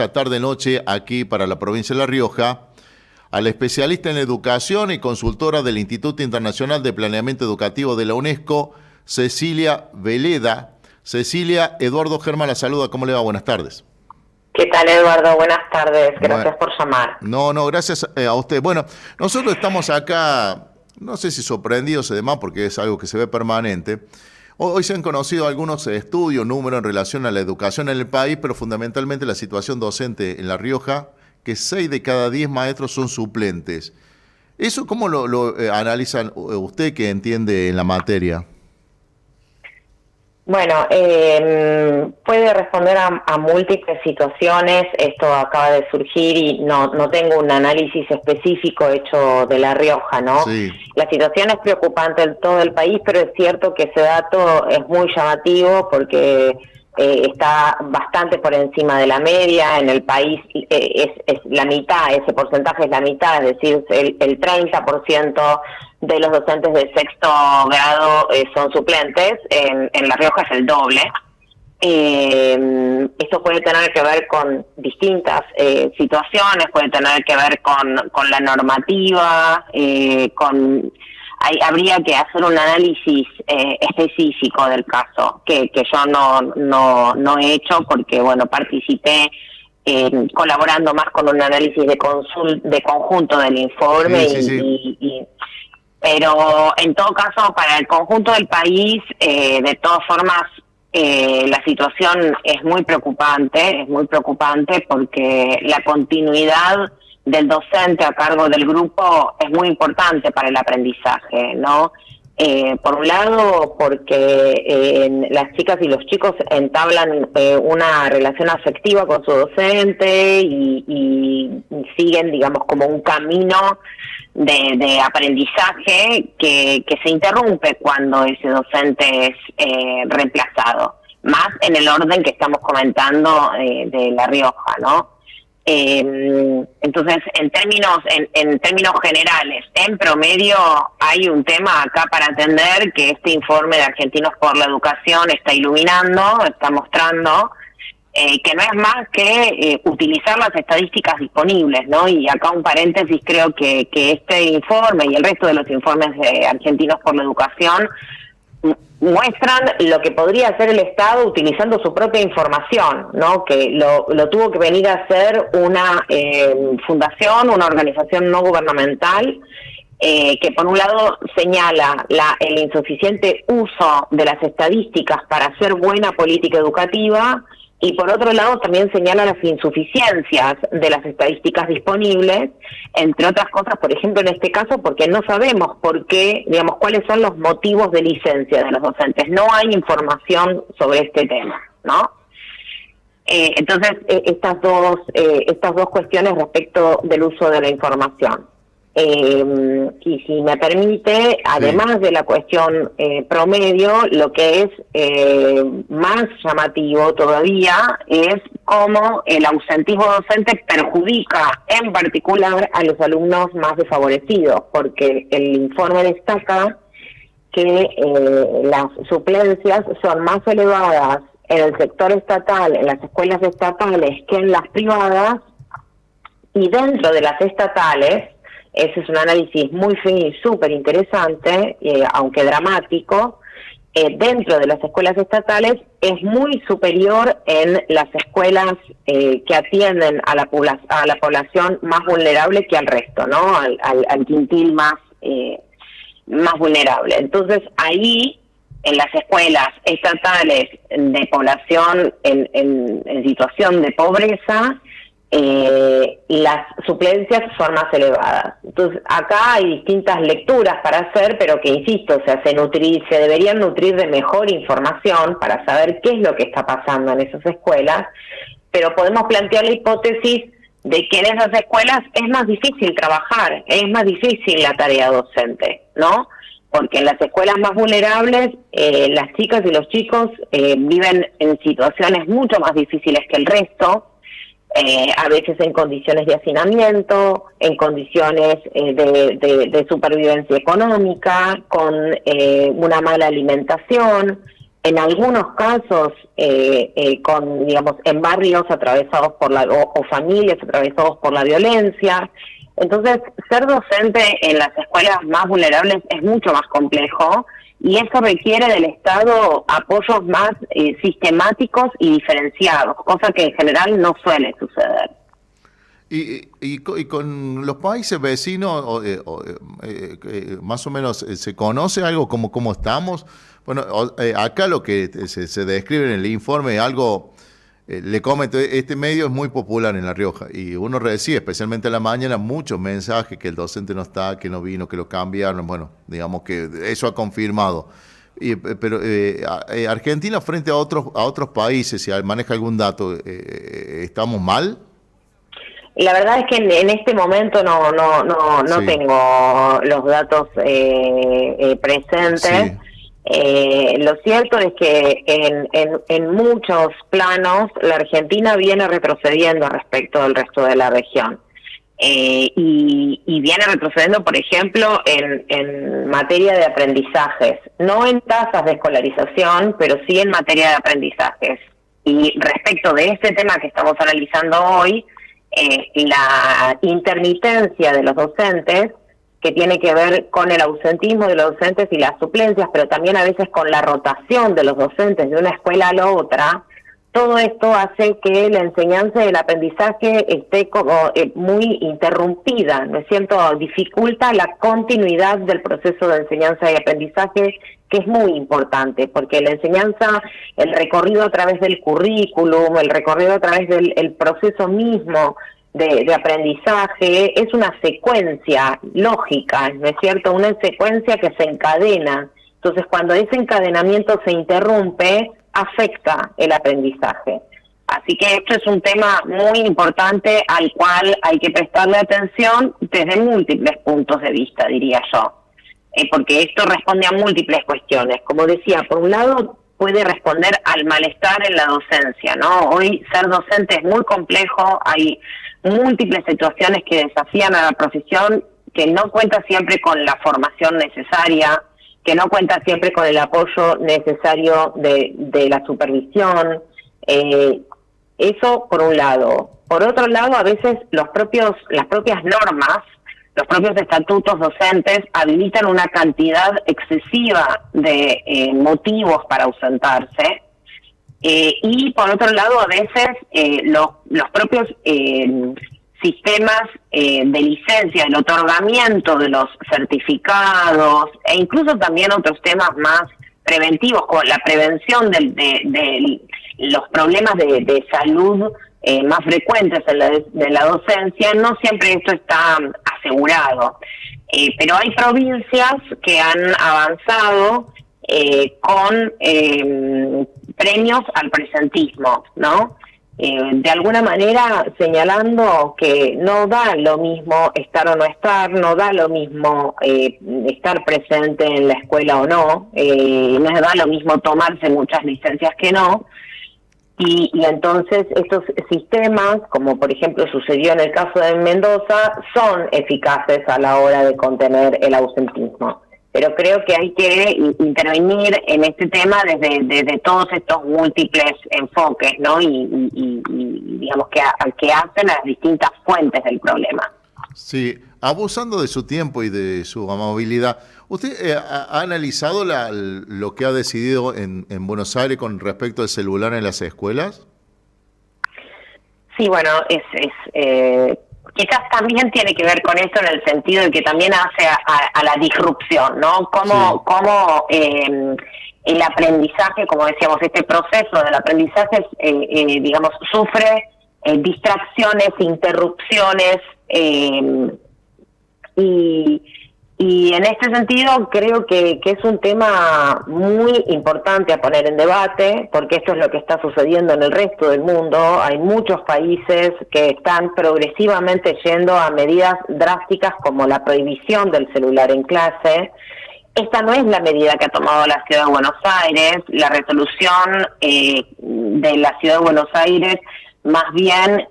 esta tarde-noche aquí para la provincia de La Rioja a la especialista en educación y consultora del Instituto Internacional de Planeamiento Educativo de la UNESCO, Cecilia Veleda. Cecilia, Eduardo Germán la saluda. ¿Cómo le va? Buenas tardes. ¿Qué tal, Eduardo? Buenas tardes. Gracias por llamar. No, gracias a usted. Bueno, nosotros estamos acá, no sé si sorprendidos y demás, porque es algo que se ve permanente. Hoy se han conocido algunos estudios, números en relación a la educación en el país, pero fundamentalmente la situación docente en La Rioja, que 6 de cada 10 maestros son suplentes. ¿Eso cómo lo analizan usted, que entiende en la materia? Bueno, puede responder a múltiples situaciones. Esto acaba de surgir y no tengo un análisis específico hecho de La Rioja, ¿no? Sí. La situación es preocupante en todo el país, pero es cierto que ese dato es muy llamativo porque está bastante por encima de la media. En el país es la mitad, ese porcentaje es la mitad, es decir, el 30% de los docentes de sexto grado son suplentes. En La Rioja es el doble. Esto puede tener que ver con distintas situaciones, puede tener que ver con la normativa, habría que hacer un análisis específico del caso, que yo no he hecho porque, bueno, participé colaborando más con un análisis de conjunto del informe. Sí. Pero en todo caso, para el conjunto del país, de todas formas, la situación es muy preocupante porque la continuidad del docente a cargo del grupo es muy importante para el aprendizaje, ¿no? Por un lado, porque las chicas y los chicos entablan una relación afectiva con su docente y siguen, digamos, como un camino de aprendizaje que se interrumpe cuando ese docente es reemplazado, más en el orden que estamos comentando de La Rioja, ¿no? Entonces, en términos generales, en promedio hay un tema acá para atender que este informe de Argentinos por la Educación está iluminando, está mostrando, que no es más que utilizar las estadísticas disponibles, ¿no? Y acá un paréntesis, creo que este informe y el resto de los informes de Argentinos por la Educación muestran lo que podría hacer el Estado utilizando su propia información, ¿no? Que lo tuvo que venir a hacer una fundación, una organización no gubernamental, que por un lado señala el insuficiente uso de las estadísticas para hacer buena política educativa, y por otro lado también señala las insuficiencias de las estadísticas disponibles, entre otras cosas, por ejemplo, en este caso, porque no sabemos por qué, digamos, cuáles son los motivos de licencia de los docentes. No hay información sobre este tema, ¿no? Entonces, estas dos cuestiones respecto del uso de la información. Y si me permite, además de la cuestión promedio, lo que es más llamativo todavía es cómo el ausentismo docente perjudica en particular a los alumnos más desfavorecidos, porque el informe destaca que las suplencias son más elevadas en el sector estatal, en las escuelas estatales, que en las privadas, y dentro de las estatales. Ese es un análisis muy fino y súper interesante, aunque dramático. Dentro de las escuelas estatales es muy superior en las escuelas que atienden a la población más vulnerable que al resto, ¿no? Al quintil más vulnerable. Entonces, ahí, en las escuelas estatales de población en situación de pobreza, las suplencias son más elevadas. Entonces, acá hay distintas lecturas para hacer, pero que, insisto, se deberían nutrir de mejor información para saber qué es lo que está pasando en esas escuelas, pero podemos plantear la hipótesis de que en esas escuelas es más difícil trabajar, es más difícil la tarea docente, ¿no? Porque en las escuelas más vulnerables, las chicas y los chicos viven en situaciones mucho más difíciles que el resto, a veces en condiciones de hacinamiento, en condiciones de supervivencia económica, con una mala alimentación, en algunos casos con, digamos, en barrios atravesados por o familias atravesados por la violencia. Entonces, ser docente en las escuelas más vulnerables es mucho más complejo y eso requiere del Estado apoyos más sistemáticos y diferenciados, cosa que en general no suele suceder. Y con los países vecinos, más o menos, ¿se conoce algo cómo estamos? Bueno, acá lo que se describe en el informe, algo, le comento, este medio es muy popular en La Rioja y uno recibe, especialmente en la mañana, muchos mensajes que el docente no está, que no vino, que lo cambiaron. Bueno, digamos que eso ha confirmado. Pero Argentina frente a otros países, si maneja algún dato, ¿estamos mal? La verdad es que en este momento no Sí. tengo los datos presentes. Sí. Lo cierto es que en muchos planos la Argentina viene retrocediendo respecto del resto de la región. Y viene retrocediendo, por ejemplo, en materia de aprendizajes, no en tasas de escolarización, pero sí en materia de aprendizajes. Y respecto de este tema que estamos analizando hoy, la intermitencia de los docentes, que tiene que ver con el ausentismo de los docentes y las suplencias, pero también a veces con la rotación de los docentes de una escuela a la otra, todo esto hace que la enseñanza y el aprendizaje esté como muy interrumpida, ¿no es cierto? Dificulta la continuidad del proceso de enseñanza y aprendizaje, que es muy importante, porque la enseñanza, el recorrido a través del currículum, el recorrido a través del proceso mismo de aprendizaje, es una secuencia lógica, ¿no es cierto? Una secuencia que se encadena. Entonces, cuando ese encadenamiento se interrumpe, afecta el aprendizaje. Así que esto es un tema muy importante al cual hay que prestarle atención desde múltiples puntos de vista, diría yo. Porque esto responde a múltiples cuestiones. Como decía, por un lado puede responder al malestar en la docencia, ¿no? Hoy ser docente es muy complejo, hay múltiples situaciones que desafían a la profesión, que no cuenta siempre con la formación necesaria, que no cuenta siempre con el apoyo necesario de la supervisión. Eso por un lado. Por otro lado, a veces las propias normas, los propios estatutos docentes habilitan una cantidad excesiva de motivos para ausentarse. Y por otro lado, a veces los propios sistemas de licencia, el otorgamiento de los certificados e incluso también otros temas más preventivos, como la prevención de los problemas de salud más frecuentes en la docencia, no siempre esto está asegurado. Pero hay provincias que han avanzado con premios al presentismo, ¿no? De alguna manera señalando que no da lo mismo estar o no estar, no da lo mismo estar presente en la escuela o no, no da lo mismo tomarse muchas licencias que no, y entonces estos sistemas, como por ejemplo sucedió en el caso de Mendoza, son eficaces a la hora de contener el ausentismo. Pero creo que hay que intervenir en este tema desde todos estos múltiples enfoques, ¿no? Y digamos que hacen las distintas fuentes del problema. Sí, abusando de su tiempo y de su amabilidad, ¿usted ha analizado lo que ha decidido en Buenos Aires con respecto al celular en las escuelas? Sí, bueno, quizás también tiene que ver con esto en el sentido de que también hace a la disrupción, ¿no? Cómo el aprendizaje, como decíamos, este proceso del aprendizaje, digamos, sufre distracciones, interrupciones, y en este sentido creo que es un tema muy importante a poner en debate, porque esto es lo que está sucediendo en el resto del mundo. Hay muchos países que están progresivamente yendo a medidas drásticas como la prohibición del celular en clase. Esta no es la medida que ha tomado la Ciudad de Buenos Aires. La resolución de la Ciudad de Buenos Aires más bien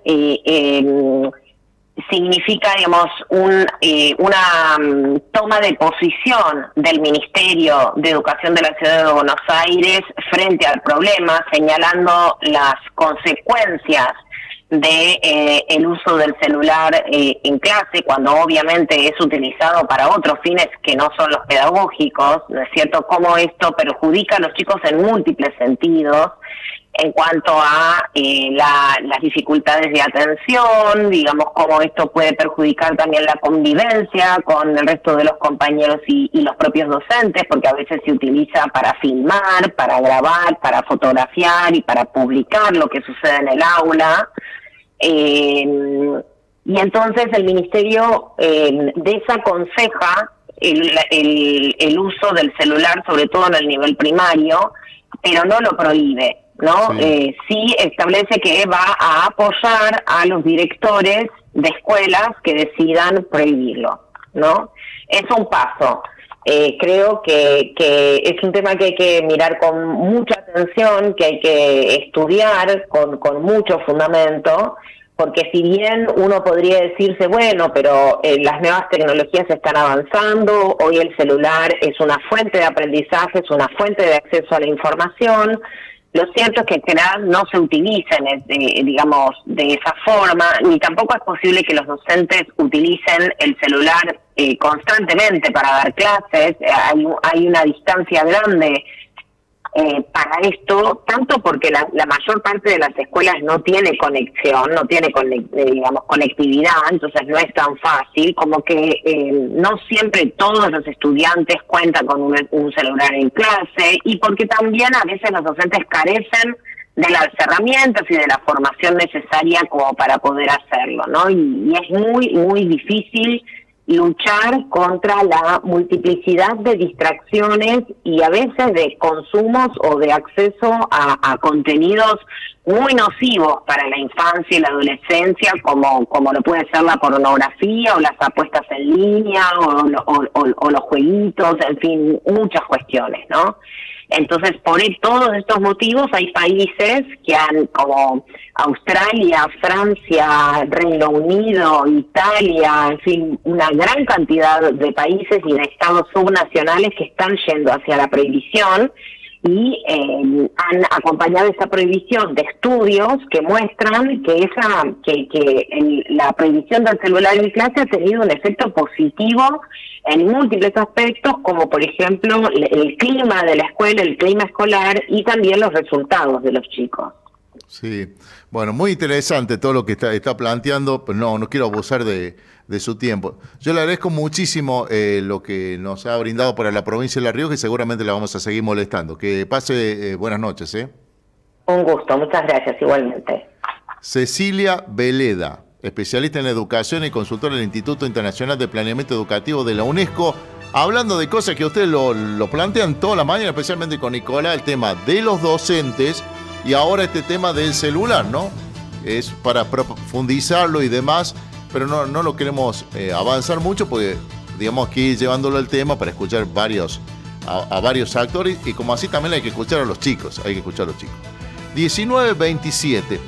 significa, digamos, una toma de posición del Ministerio de Educación de la Ciudad de Buenos Aires frente al problema, señalando las consecuencias de el uso del celular en clase, cuando obviamente es utilizado para otros fines que no son los pedagógicos, ¿no es cierto? Cómo esto perjudica a los chicos en múltiples sentidos, en cuanto a las dificultades de atención, digamos, cómo esto puede perjudicar también la convivencia con el resto de los compañeros y los propios docentes, porque a veces se utiliza para filmar, para grabar, para fotografiar y para publicar lo que sucede en el aula. Y entonces el Ministerio desaconseja el uso del celular, sobre todo en el nivel primario, pero no lo prohíbe, ¿no? Sí. Sí establece que va a apoyar a los directores de escuelas que decidan prohibirlo, ¿no? Es un paso. Creo que es un tema que hay que mirar con mucha atención, que hay que estudiar con mucho fundamento, porque si bien uno podría decirse, bueno, pero las nuevas tecnologías están avanzando, hoy el celular es una fuente de aprendizaje, es una fuente de acceso a la información, lo cierto es que en general no se utilicen, digamos, de esa forma, ni tampoco es posible que los docentes utilicen el celular constantemente para dar clases. Hay una distancia grande para esto, tanto porque la mayor parte de las escuelas no tiene conexión, no tiene digamos, conectividad, entonces no es tan fácil, como que no siempre todos los estudiantes cuentan con un celular en clase, y porque también a veces los docentes carecen de las herramientas y de la formación necesaria como para poder hacerlo, ¿no? Y es muy, muy difícil luchar contra la multiplicidad de distracciones y a veces de consumos o de acceso a contenidos muy nocivos para la infancia y la adolescencia, como lo puede ser la pornografía o las apuestas en línea o los jueguitos, en fin, muchas cuestiones, ¿no? Entonces, por todos estos motivos hay países que han, como Australia, Francia, Reino Unido, Italia, en fin, una gran cantidad de países y de estados subnacionales que están yendo hacia la prohibición, y han acompañado esa prohibición de estudios que muestran que la prohibición del celular en clase ha tenido un efecto positivo en múltiples aspectos, como por ejemplo el clima de la escuela, el clima escolar y también los resultados de los chicos. Sí, bueno, muy interesante todo lo que está planteando, pero no quiero abusar de su tiempo. Yo le agradezco muchísimo lo que nos ha brindado para la provincia de La Rioja, y seguramente la vamos a seguir molestando. Que pase buenas noches. Un gusto, muchas gracias, igualmente. Cecilia Veleda, especialista en educación y consultora del Instituto Internacional de Planeamiento Educativo de la UNESCO, hablando de cosas que ustedes lo plantean toda la mañana, especialmente con Nicolás, el tema de los docentes y ahora este tema del celular, ¿no? Es para profundizarlo y demás, pero no lo queremos avanzar mucho porque, digamos, que ir llevándolo al tema para escuchar a varios actores, y como así también hay que escuchar a los chicos, 19:27.